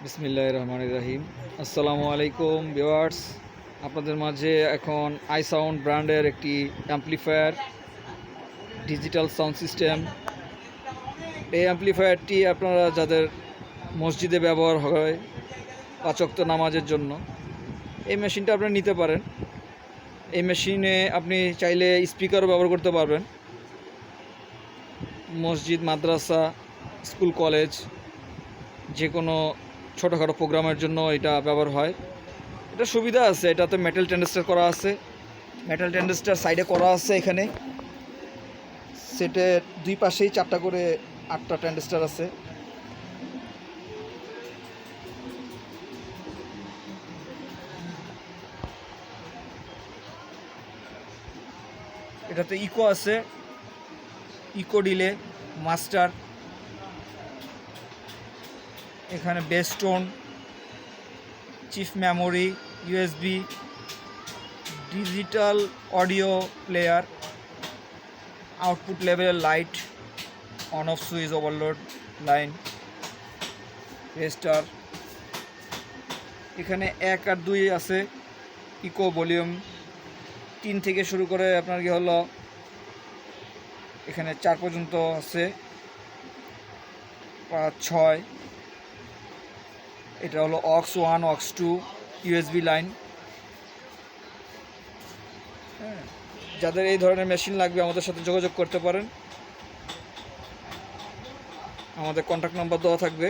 বিসমিল্লাহির রহমানির রহিম। আসসালামু আলাইকুম ভিউয়ার্স, আপনাদের মাঝে এখন আইসাউন্ড ব্র্যান্ডের একটি অ্যাম্পলিফায়ার, ডিজিটাল সাউন্ড সিস্টেম। এই অ্যাম্পলিফায়ারটি আপনারা যাদের মসজিদে ব্যবহার হয় ৫ ওয়াক্ত নামাজের জন্য, এই মেশিনটা আপনারা নিতে পারেন। এই মেশিনে আপনি চাইলে স্পিকারও ব্যবহার করতে পারবেন। মসজিদ, মাদ্রাসা, স্কুল, কলেজ, যে কোনো ছোটোখাটো প্রোগ্রামের জন্য এটা ব্যবহার হয়। এটা সুবিধা আছে, এটাতে মেটাল ট্রানজিস্টার করা আছে, মেটাল ট্রানজিস্টার সাইডে করা আছে। এখানে সেটের দুই পাশেই 4টা করে 8টা ট্রানজিস্টার আছে। এটাতে ইকো আছে, ইকো ডিলে, মাস্টার, এখানে base tone, chief memory, USB, digital audio player, output level light, on off switch, overload line, register. এখানে 1 আর 2 আছে, ইকো, ভলিউম। 3 থেকে শুরু করে আপনার কি হলো এখানে 4 পর্যন্ত আছে, 5, 6। এটা হলো অক্স 1, অক্স 2, ইউএসবি লাইন। হ্যাঁ, যাদের এই ধরনের মেশিন লাগবে আমাদের সাথে যোগাযোগ করতে পারেন, আমাদের কন্ট্যাক্ট নাম্বার দেওয়া থাকবে।